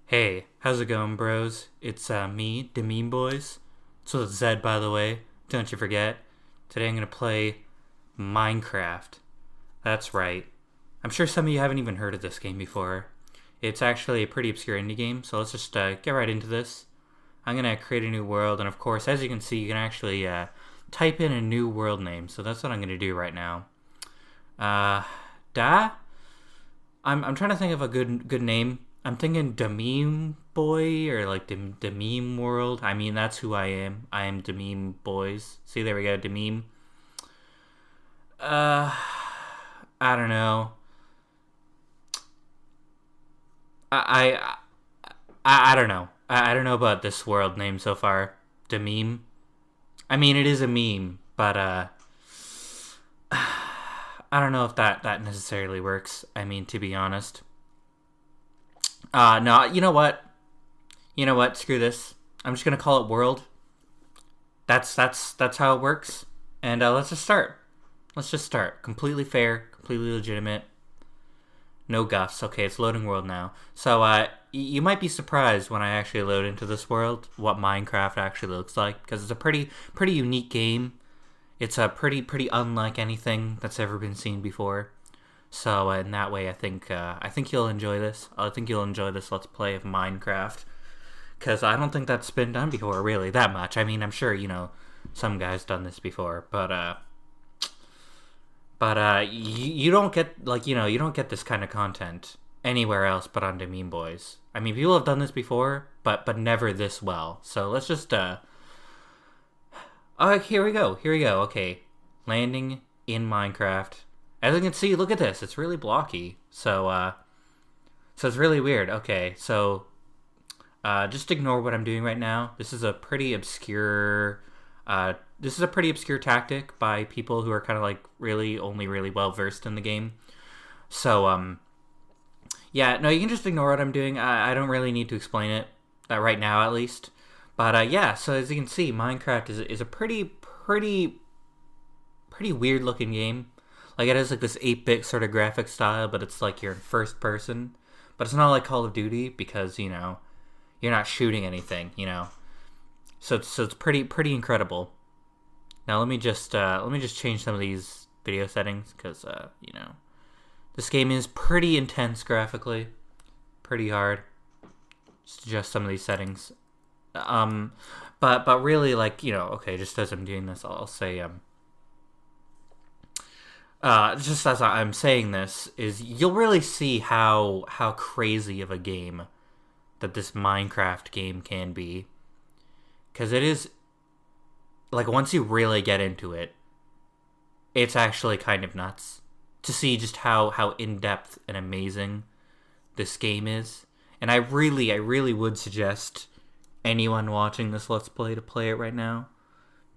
Hey, how's it going, bros? It's me, Dememe Boys. It's with a Z, by the way. Don't you forget. Today I'm gonna play Minecraft. That's right. I'm sure some of you haven't even heard of this game before. It's actually a pretty obscure indie game, so let's just get right into this. I'm gonna create a new world, and of course, as you can see, you can actually type in a new world name. So that's what I'm gonna do right now. Uh, Da? I'm trying to think of a good name. I'm thinking Dememe Boy or like Dememe World. I mean, that's who I am. I am Dememe Boys. See, there we go, Dememe. Uh, I don't know. I I don't know. I don't know about this world name so far. Dememe. I mean, it is a meme, but I don't know if that necessarily works. I mean, to be honest. No, you know what? You know what? Screw this. I'm just gonna call it World. That's how it works. And let's just start. Let's just start. Completely fair, completely legitimate. No guffs. Okay, it's loading world now. So you might be surprised when I actually load into this world what Minecraft actually looks like because it's a pretty unique game. It's a pretty unlike anything that's ever been seen before. So in that way, I think you'll enjoy this. I think you'll enjoy this Let's Play of Minecraft because I don't think that's been done before really that much. I mean, I'm sure some guys done this before, but you don't get you don't get this kind of content anywhere else but on the Meme Boys. I mean, people have done this before, but never this well. So let's just oh, here we go. Here we go. Okay, landing in Minecraft. As you can see, look at this. It's really blocky. So it's really weird. Okay, so just ignore what I'm doing right now. This is a pretty obscure. This is a pretty obscure tactic by people who are kind of like really only really well versed in the game. So yeah, no, you can just ignore what I'm doing. I don't really need to explain it right now, at least. But yeah, so as you can see, Minecraft is a pretty weird looking game. Like it has like this 8-bit sort of graphic style, but it's like you're in first person. But it's not like Call of Duty because you're not shooting anything. So it's pretty incredible. Now let me just change some of these video settings because this game is pretty intense graphically, pretty hard. Just adjust some of these settings. Um, but really okay, just as I'm doing this, I'll say just as I'm saying this is you'll really see how crazy of a game that this Minecraft game can be because it is like once you really get into it, it's actually kind of nuts to see just how in depth and amazing this game is. And I really would suggest anyone watching this Let's Play to play it right now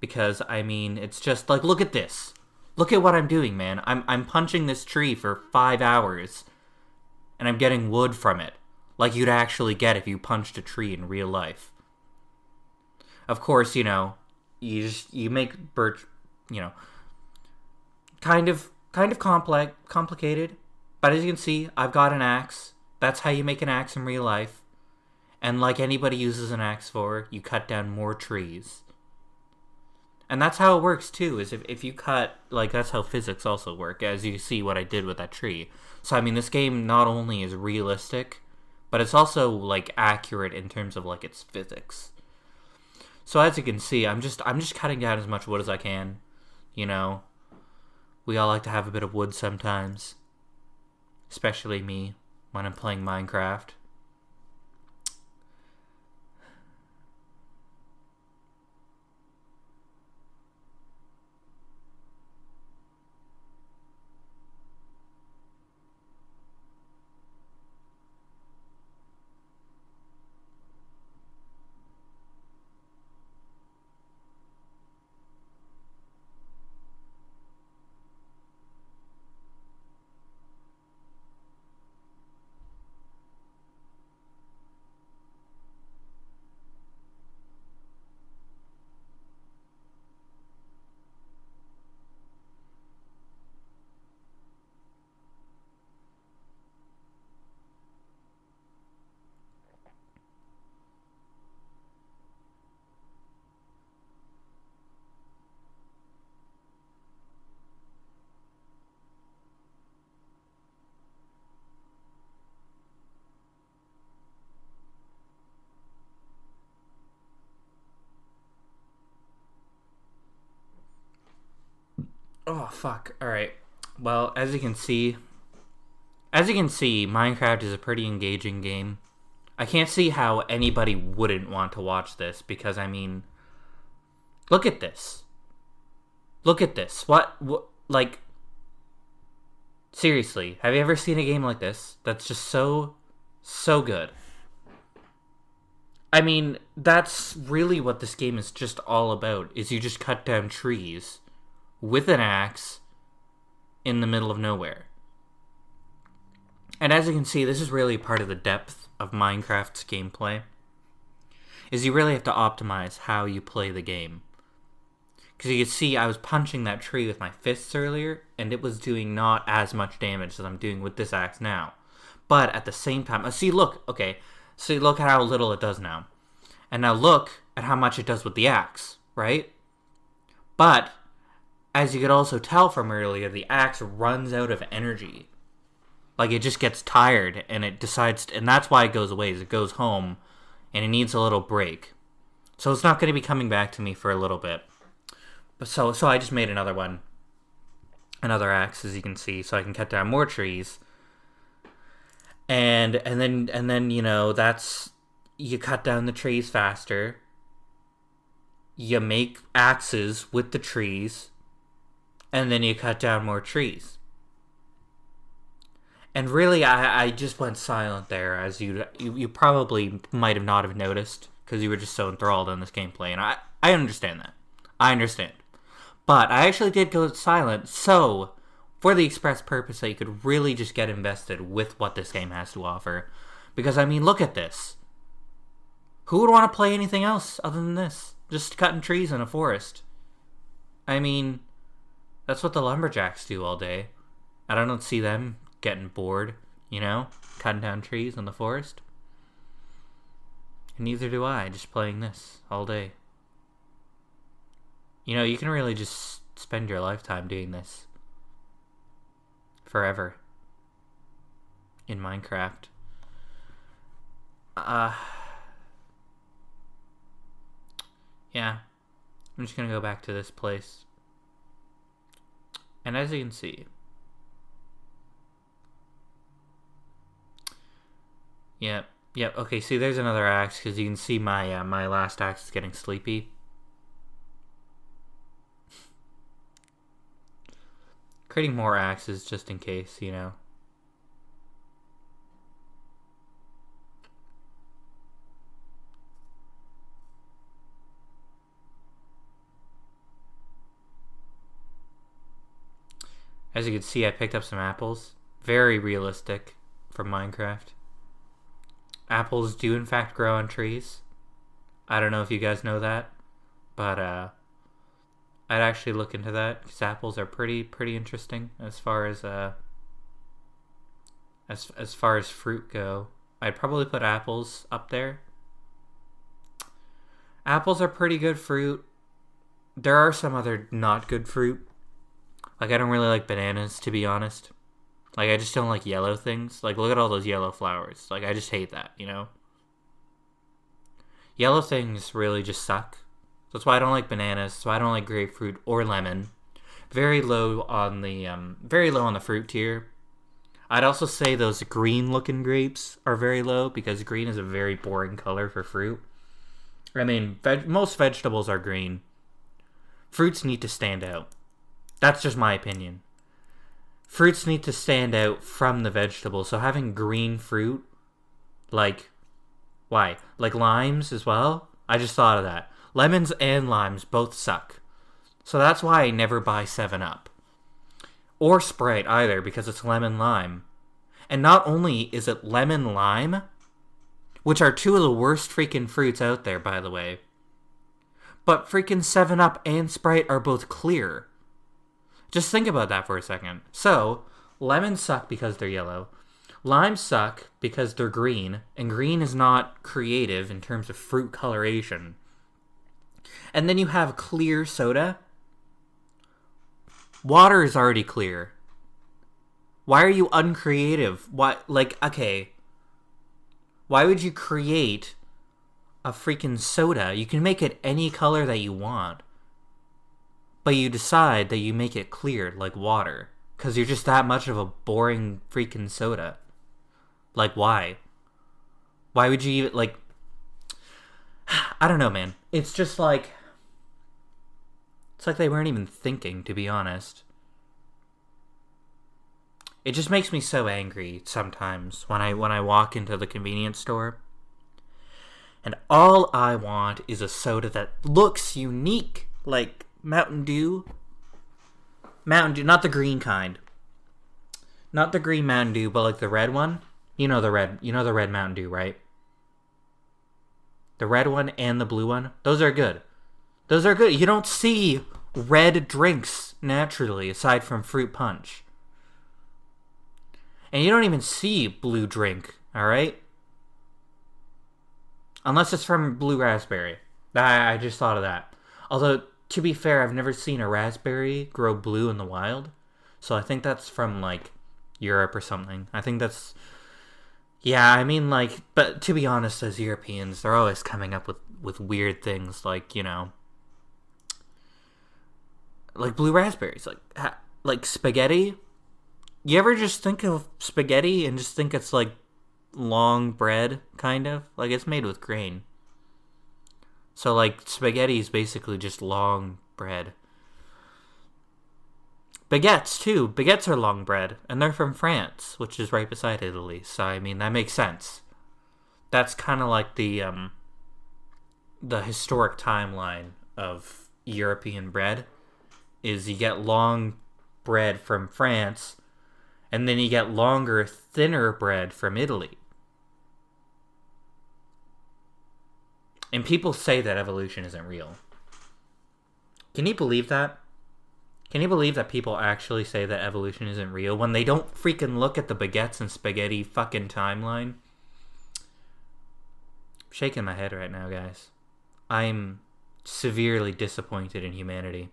because I mean it's just like look at this. Look at what I'm doing, man. I'm punching this tree for 5 hours and I'm getting wood from it, like you'd actually get if you punched a tree in real life. Of course, you make birch, you know, kind of complicated. But as you can see, I've got an axe. That's how you make an axe in real life. And like anybody uses an axe for, you cut down more trees. And that's how it works too, is if you cut, like that's how physics also work, as you see what I did with that tree. So I mean this game not only is realistic, but it's also like accurate in terms of like its physics. So as you can see, I'm just cutting down as much wood as I can. You know, we all like to have a bit of wood sometimes, especially me when I'm playing Minecraft. Oh, fuck. Alright. Well, as you can see, Minecraft is a pretty engaging game. I can't see how anybody wouldn't want to watch this because, I mean, look at this. Look at this. What like, seriously, have you ever seen a game like this that's just so good? I mean, that's really what this game is just all about, is you just cut down trees with an axe in the middle of nowhere. And as you can see, this is really part of the depth of Minecraft's gameplay, is you really have to optimize how you play the game. Because you can see I was punching that tree with my fists earlier, and it was doing not as much damage as I'm doing with this axe now. But at the same time, see, look at how little it does now. And now look at how much it does with the axe, right? But, as you could also tell from earlier, the axe runs out of energy. Like, it just gets tired, and it decides, and that's why it goes away, is it goes home, and it needs a little break. So it's not going to be coming back to me for a little bit. But so I just made another one. Another axe, as you can see, so I can cut down more trees. And then you know, that's, you cut down the trees faster. You make axes with the trees, and then you cut down more trees. And really, I just went silent there, as you probably might have not have noticed, because you were just so enthralled in this gameplay, and I understand that. I understand. But I actually did go silent, so, for the express purpose that you could really just get invested with what this game has to offer. Because, I mean, look at this. Who would want to play anything else other than this? Just cutting trees in a forest. I mean, that's what the lumberjacks do all day. I don't see them getting bored, you know? Cutting down trees in the forest. And neither do I, just playing this all day. You know, you can really just spend your lifetime doing this. Forever. In Minecraft. Yeah. I'm just gonna go back to this place. And as you can see... Yep, okay, see, there's another axe, because you can see my my last axe is getting sleepy. Creating more axes just in case, you know. As you can see, I picked up some apples. Very realistic for Minecraft. Apples do in fact grow on trees. I don't know if you guys know that, but I'd actually look into that, because apples are pretty interesting as far as as far as fruit go. I'd probably put apples up there. Apples are pretty good fruit. There are some other not good fruit. Like, I don't really like bananas, to be honest. Like, I just don't like yellow things. Like, look at all those yellow flowers. Like, I just hate that, you know? Yellow things really just suck. That's why I don't like bananas. That's why I don't like grapefruit or lemon. Very low on the fruit tier. I'd also say those green-looking grapes are very low, because green is a very boring color for fruit. I mean, most vegetables are green. Fruits need to stand out. That's just my opinion. Fruits need to stand out from the vegetables, so having green fruit, like, why? Like limes as well? I just thought of that. Lemons and limes both suck. So that's why I never buy 7-Up. Or Sprite either, because it's lemon lime. And not only is it lemon lime, which are two of the worst freaking fruits out there, by the way, but freaking 7-Up and Sprite are both clear. Just think about that for a second. So, lemons suck because they're yellow. Limes suck because they're green, and green is not creative in terms of fruit coloration. And then you have clear soda. Water is already clear. Why are you uncreative? Why, like, okay. Why would you create a freaking soda? You can make it any color that you want. but you decide that you make it clear like water. Because you're just that much of a boring freaking soda. Like, why? Why would you even, like... I don't know, man. It's just like... It's like they weren't even thinking, to be honest. It just makes me so angry sometimes when I walk into the convenience store. And all I want is a soda that looks unique. Like Mountain Dew. Mountain Dew, not the green kind. Not the green Mountain Dew, but like the red one. You know the red Mountain Dew, right? The red one and the blue one. Those are good. Those are good. You don't see red drinks naturally, aside from fruit punch. And you don't even see blue drink, alright? Unless it's from blue raspberry. I just thought of that. Although, to be fair, I've never seen a raspberry grow blue in the wild. So I think that's from, like, Europe or something. I think that's... Yeah, I mean, like... But to be honest, as Europeans, they're always coming up with weird things like, you know... Like blue raspberries. Like spaghetti. You ever just think of spaghetti and just think it's like long bread, kind of? Like it's made with grain. So like spaghetti is basically just long bread. Baguettes too. Baguettes are long bread, and they're from France, which is right beside Italy. So I mean that makes sense. That's kind of like the historic timeline of European bread. Is you get long bread from France, and then you get longer, thinner bread from Italy. And people say that evolution isn't real. Can you believe that? Can you believe that people actually say that evolution isn't real when they don't freaking look at the baguettes and spaghetti fucking timeline? I'm shaking my head right now, guys. I'm severely disappointed in humanity.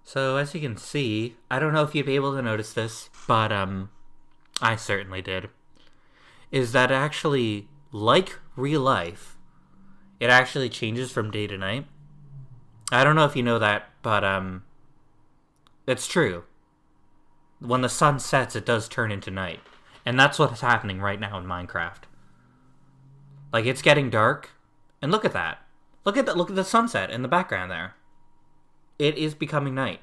So, as you can see, I don't know if you'd be able to notice this, but, I certainly did, is that actually, like real life, it actually changes from day to night. I don't know if you know that, but, it's true. When the sun sets, it does turn into night. And that's what's happening right now in Minecraft. Like, it's getting dark, and look at that. Look at the sunset in the background there. It is becoming night.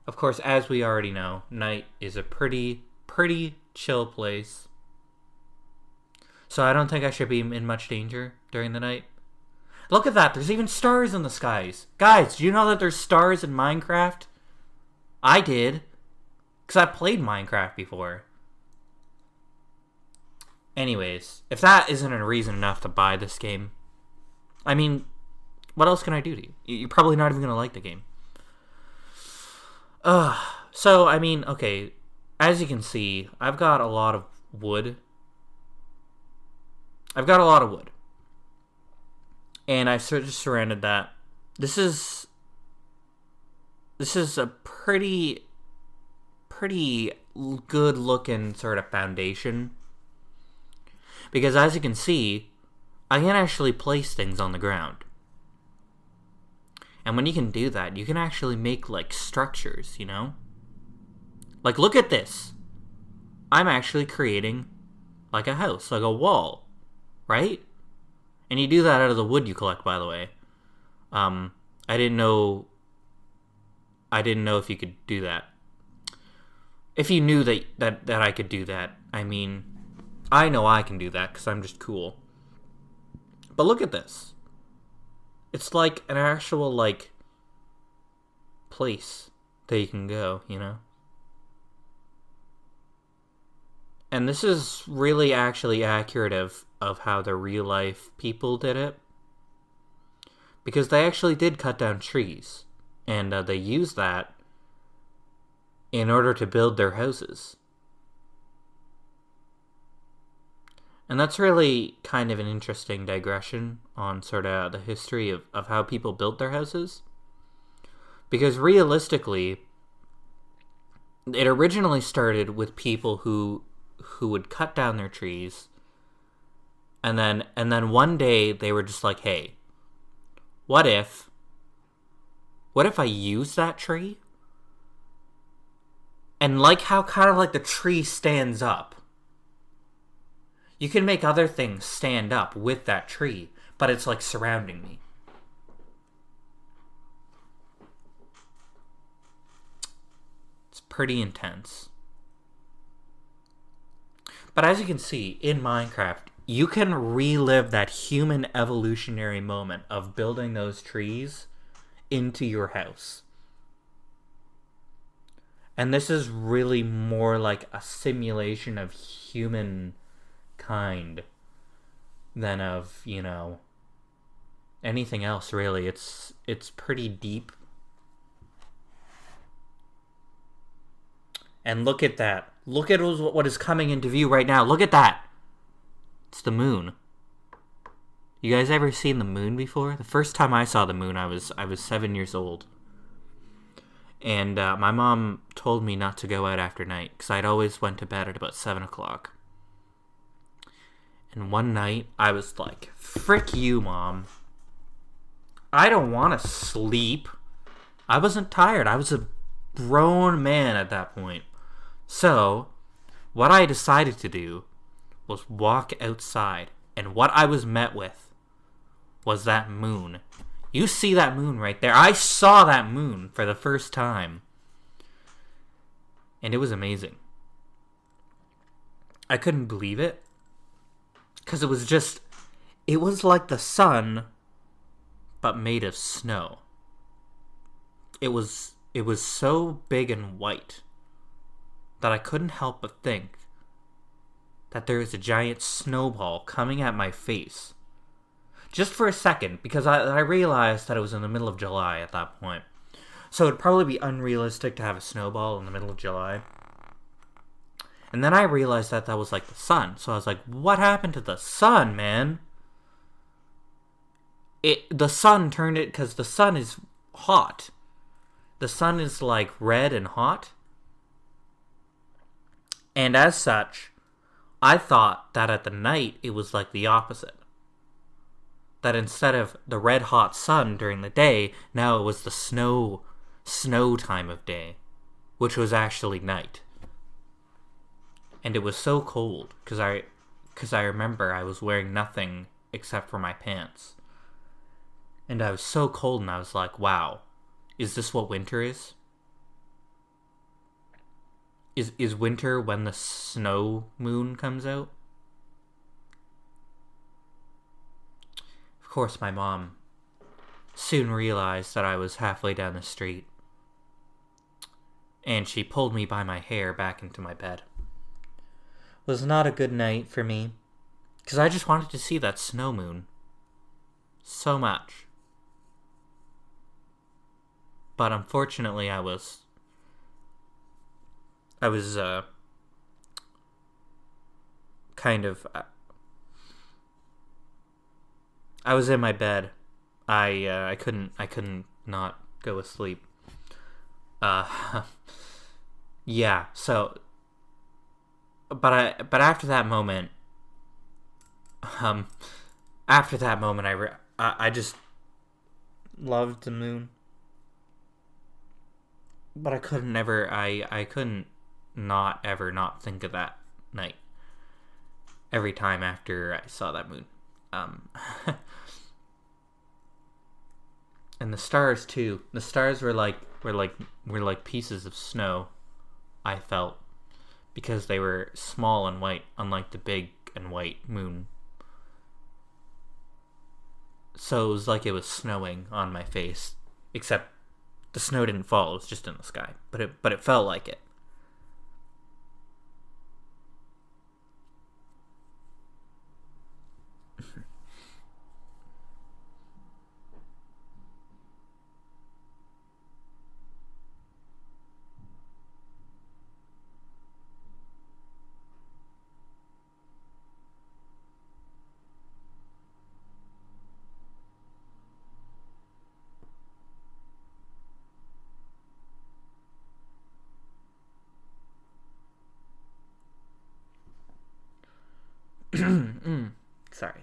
Of course, as we already know, night is a pretty chill place. So I don't think I should be in much danger during the night. Look at that, there's even stars in the skies. Guys, do you know that there's stars in Minecraft? I did. Because I played Minecraft before. Anyways, if that isn't a reason enough to buy this game, I mean... What else can I do to you? You're probably not even going to like the game. So, I mean, okay. As you can see, I've got a lot of wood. And I just surrounded that. This is a pretty good looking sort of foundation. Because as you can see, I can actually place things on the ground. And when you can do that, you can actually make, like, structures, you know? Like, look at this. I'm actually creating, like, a house, like a wall, right? And you do that out of the wood you collect, by the way. I didn't know if you could do that. If you knew that I could do that, I mean, I know I can do that because I'm just cool. But look at this. It's like an actual, like, place that you can go, you know? And this is really actually accurate of how the real life people did it. Because they actually did cut down trees. And they used that in order to build their houses. And that's really kind of an interesting digression on sort of the history of how people built their houses. Because realistically, it originally started with people who would cut down their trees, and then one day they were just like, hey, what if I use that tree? And like how kind of like the tree stands up, you can make other things stand up with that tree, but it's like surrounding me. It's pretty intense. But as you can see, in Minecraft, you can relive that human evolutionary moment of building those trees into your house. And this is really more like a simulation of human kind than of, anything else, really. It's pretty deep. And look at that. Look at what is coming into view right now. Look at that. It's the moon. You guys ever seen the moon before? The first time I saw the moon, I was 7 years old. And my mom told me not to go out after night, because I'd always went to bed at about 7 o'clock. And one night, I was like, frick you, Mom. I don't want to sleep. I wasn't tired. I was a grown man at that point. So, what I decided to do was walk outside. And what I was met with was that moon. You see that moon right there. I saw that moon for the first time. And it was amazing. I couldn't believe it. Because it was like the sun, but made of snow. It was so big and white that I couldn't help but think that there was a giant snowball coming at my face. Just for a second, because I realized that it was in the middle of July at that point. So it'd probably be unrealistic to have a snowball in the middle of July. And then I realized that was like the sun. So I was like, what happened to the sun, man? The sun turned it, because the sun is hot. The sun is like red and hot. And as such, I thought that at the night it was like the opposite. That instead of the red hot sun during the day, now it was the snow time of day, which was actually night. And it was so cold, because I remember I was wearing nothing except for my pants. And I was so cold, and I was like, wow, is this what winter is? Is winter when the snow moon comes out? Of course, my mom soon realized that I was halfway down the street, and she pulled me by my hair back into my bed. It was not a good night for me, because I just wanted to see that snow moon so much. But unfortunately, I was kind of, I was in my bed. I couldn't not go to sleep. Yeah. So, but after that moment, I just loved the moon. But I couldn't not ever not think of that night every time after I saw that moon. And the stars too. The stars were like pieces of snow, I felt, because they were small and white, unlike the big and white moon. So it was like it was snowing on my face, except the snow didn't fall, it was just in the sky. But it felt like it. Sorry.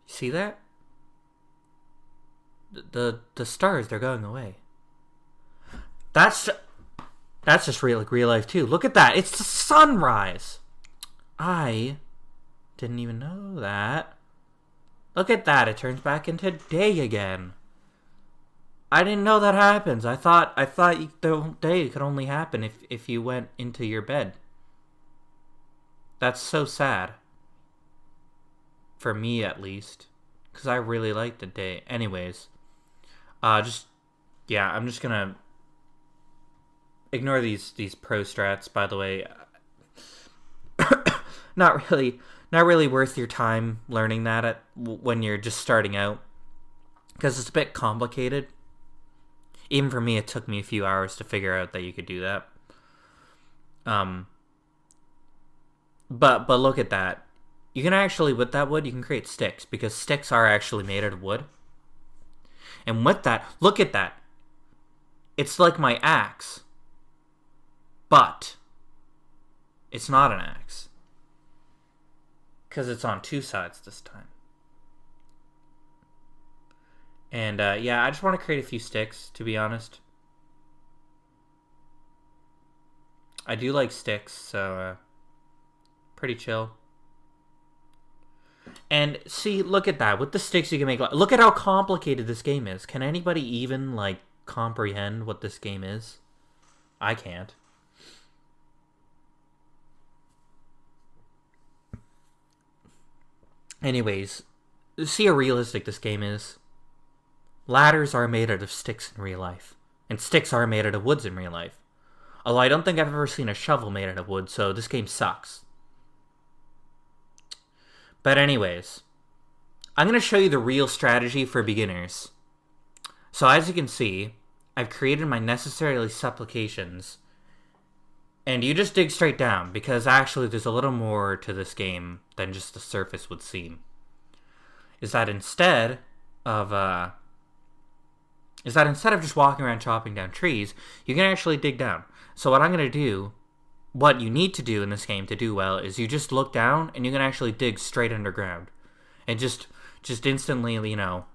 See that? The stars, they're going away. That's just real life too. Look at that. It's the sunrise. I didn't even know that. Look at that. It turns back into day again. I didn't know that happens. I thought the day could only happen if you went into your bed. That's so sad. For me, at least. Because I really like the day. Anyways. I'm just gonna ignore these pro strats, by the way. Not really worth your time learning that when you're just starting out. Because it's a bit complicated. Even for me, it took me a few hours to figure out that you could do that. But look at that. You can actually, with that wood, you can create sticks, because sticks are actually made out of wood. And with that, look at that. It's like my axe. But it's not an axe. Because it's on two sides this time. And yeah, I just want to create a few sticks, to be honest. I do like sticks, so pretty chill. And see, look at that. With the sticks you can make... Look at how complicated this game is. Can anybody even, like, comprehend what this game is? I can't. Anyways, see how realistic this game is. Ladders are made out of sticks in real life. And sticks are made out of woods in real life. Although I don't think I've ever seen a shovel made out of wood, so this game sucks. But anyways, I'm going to show you the real strategy for beginners. So as you can see, I've created my necessarily supplications. And you just dig straight down, because actually there's a little more to this game than just the surface would seem. Is that instead of just walking around chopping down trees, you can actually dig down. So what I'm going to do... What you need to do in this game to do well is you just look down and you can actually dig straight underground. And just instantly, you know,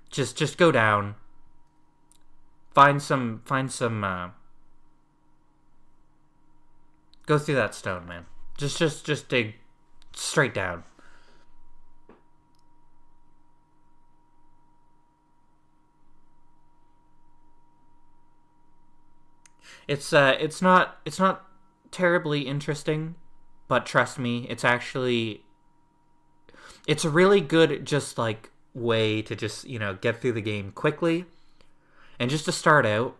just go down. Find some go through that stone, man. Just dig straight down. It's not terribly interesting, but trust me, it's a really good just like way to just, you know, get through the game quickly and just to start out,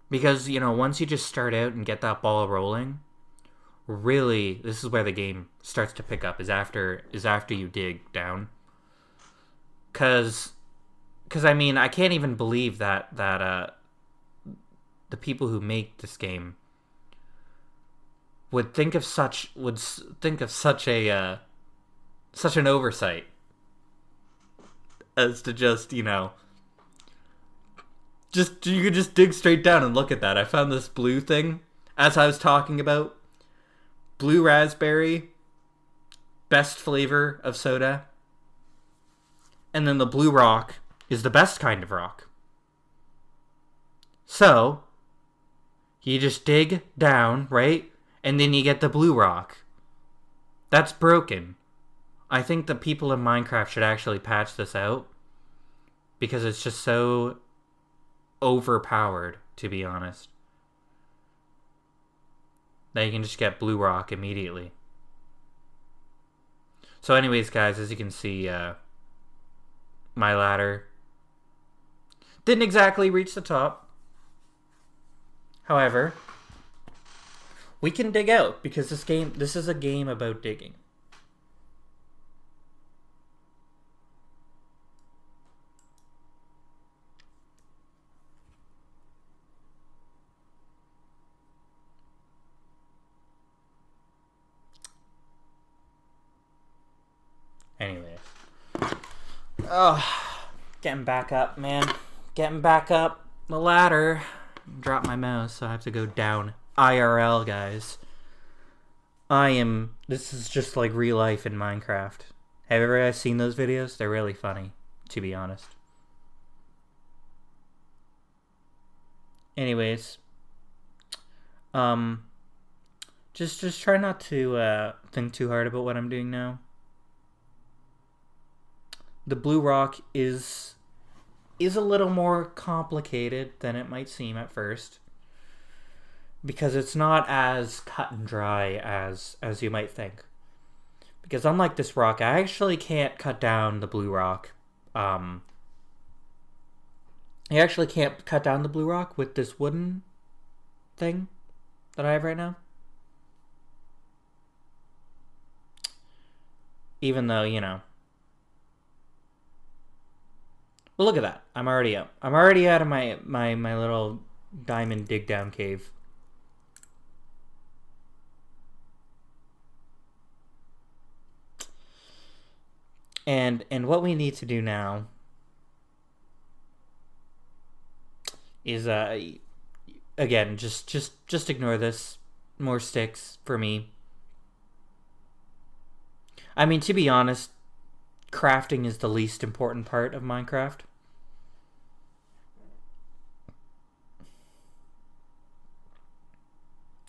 because, you know, once you just start out and get that ball rolling, really this is where the game starts to pick up, is after you dig down. Cuz I mean, I can't even believe that the people who make this game would think of such an oversight as to just, you know, you could just dig straight down and look at that. I found this blue thing, as I was talking about. Blue raspberry, best flavor of soda. And then the blue rock is the best kind of rock. So you just dig down, right? And then you get the blue rock. That's broken. I think the people in Minecraft should actually patch this out, because it's just so overpowered, to be honest, that you can just get blue rock immediately. So anyways, guys, as you can see, my ladder didn't exactly reach the top. However, We can dig out, because this is a game about digging. Anyways. Oh, getting back up, man. Getting back up the ladder. Drop my mouse, so I have to go down. IRL, guys. This is just like real life in Minecraft. Have you ever seen those videos? They're really funny, to be honest. Anyways. Just try not to think too hard about what I'm doing now. The blue rock is a little more complicated than it might seem at first, because it's not as cut and dry as you might think. Because unlike this rock, I actually can't cut down the blue rock. I actually can't cut down the blue rock with this wooden thing that I have right now. Even though, you know. Well, look at that. I'm already up. I'm already out of my little diamond dig down cave. And what we need to do now is again, just ignore this. More sticks for me. I mean, to be honest, crafting is the least important part of Minecraft.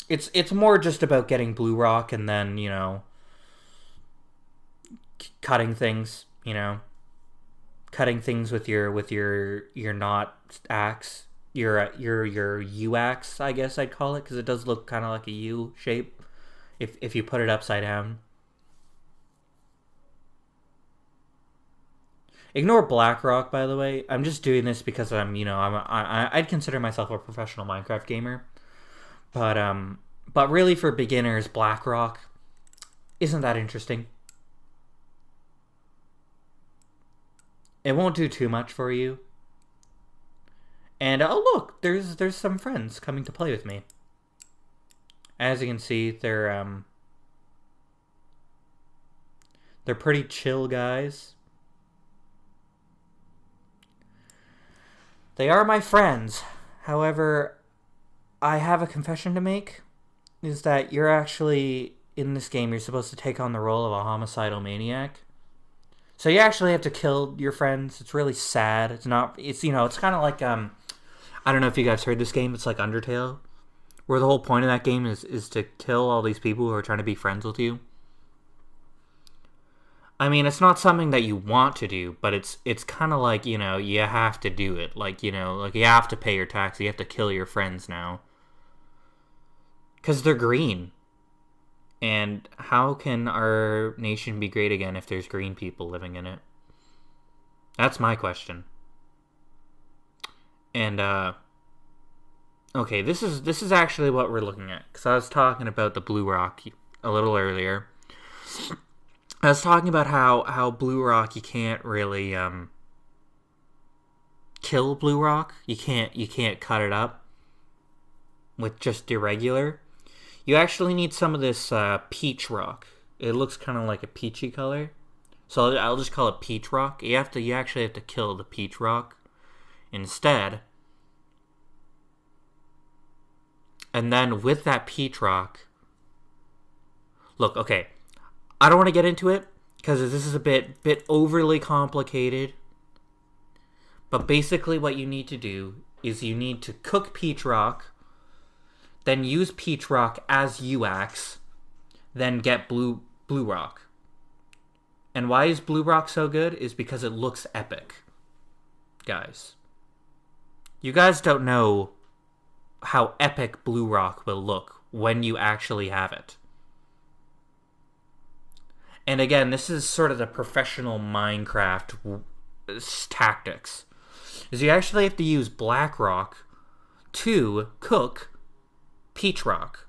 It's more just about getting blue rock and then, you know, cutting things, you know. Cutting things with your knot axe, your U axe, I guess I'd call it, because it does look kind of like a U shape if you put it upside down. Ignore Blackrock, by the way. I'm just doing this because I'd consider myself a professional Minecraft gamer, but really for beginners, Blackrock isn't that interesting. It won't do too much for you. And oh look, there's some friends coming to play with me. As you can see, they're pretty chill guys. They are my friends. However, I have a confession to make. Is that you're actually, in this game, you're supposed to take on the role of a homicidal maniac. So you actually have to kill your friends. It's really sad. It's kind of like, I don't know if you guys heard this game. It's like Undertale, where the whole point of that game is to kill all these people who are trying to be friends with you. I mean, it's not something that you want to do, but it's kind of like, you know, you have to do it. Like, you know, like you have to pay your tax. You have to kill your friends now. Because they're green. And how can our nation be great again if there's green people living in it? That's my question. And, okay, this is actually what we're looking at. Because I was talking about the blue rock a little earlier. I was talking about how blue rock, you can't really kill blue rock. You can't cut it up with just irregular. You actually need some of this peach rock. It looks kind of like a peachy color, so I'll just call it peach rock. You actually have to kill the peach rock instead, and then with that peach rock, look, okay. I don't want to get into it because this is a bit overly complicated. But basically what you need to do is you need to cook peach rock, then use peach rock as U-axe, then get blue rock. And why is blue rock so good is because it looks epic. Guys. You guys don't know how epic blue rock will look when you actually have it. And again, this is sort of the professional Minecraft tactics. Is you actually have to use black rock to cook peach rock.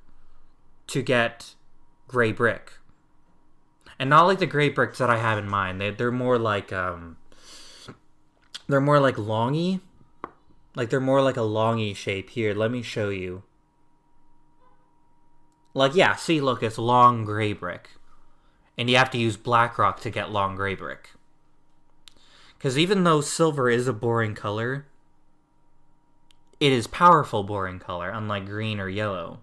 to get gray brick. And not like the gray bricks that I have in mind. They're more like longy. Like they're more like a longy shape. Here, let me show you. Like, yeah, see, look, it's long gray brick. And you have to use black rock to get long gray brick. Because even though silver is a boring color, it is powerful boring color, unlike green or yellow,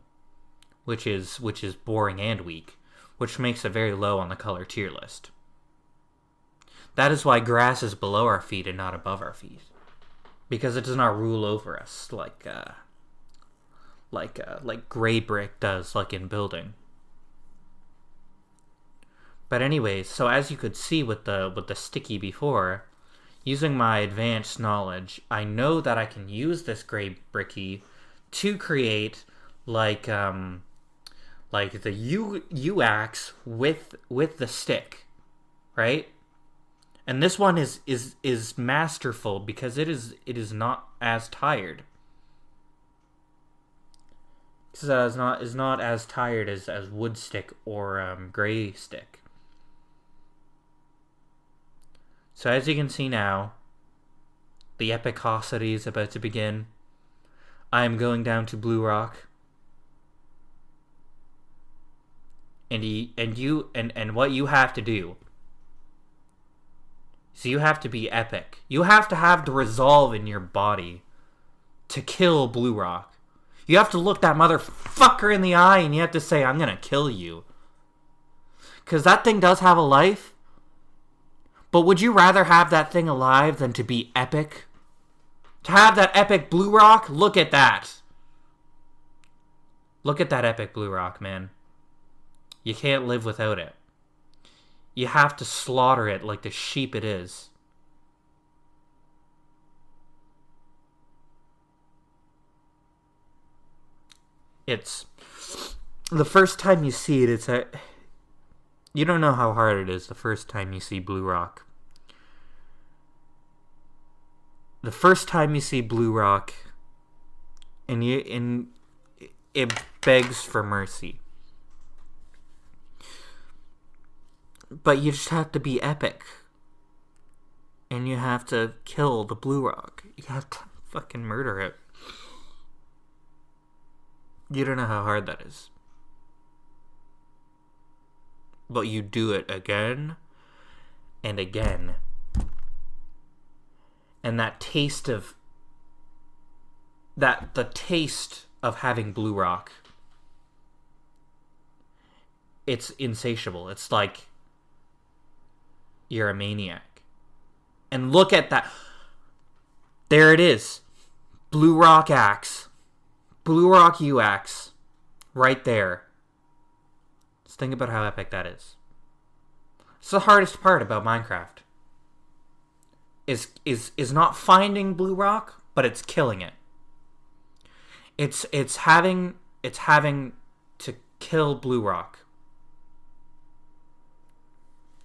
which is boring and weak, which makes it very low on the color tier list. That is why grass is below our feet and not above our feet, because it does not rule over us like gray brick does, like in building. But anyways, so as you could see with the sticky before, using my advanced knowledge, I know that I can use this gray bricky to create like the U-axe with the stick, right? And this one is masterful because it is not as tired. Because it is not as tired as wood stick or gray stick. So as you can see now, the epicosity is about to begin. I am going down to blue rock. And what you have to do. So you have to be epic. You have to have the resolve in your body to kill blue rock. You have to look that motherfucker in the eye and you have to say, I'm gonna kill you. Because that thing does have a life. But would you rather have that thing alive than to be epic? To have that epic blue rock? Look at that. Look at that epic blue rock, man. You can't live without it. You have to slaughter it like the sheep it is. It's... The first time you see it, it's a... You don't know how hard it is the first time you see blue rock. The first time you see blue rock, and it begs for mercy. But you just have to be epic. And you have to kill the blue rock. You have to fucking murder it. You don't know how hard that is. But you do it again and again. And that taste of... The taste of having blue rock, it's insatiable. It's like you're a maniac. And look at that. There it is. Blue rock axe. Blue rock U-axe. Right there. Just think about how epic that is. It's the hardest part about Minecraft. Is not finding blue rock, but it's killing it. It's having to kill blue rock.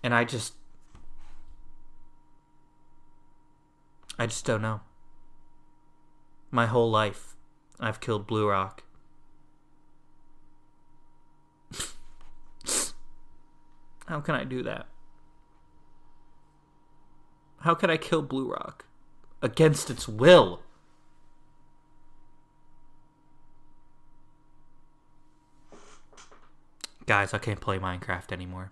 And I just don't know. My whole life, I've killed blue rock. How can I do that? How can I kill blue rock? Against its will. Guys, I can't play Minecraft anymore.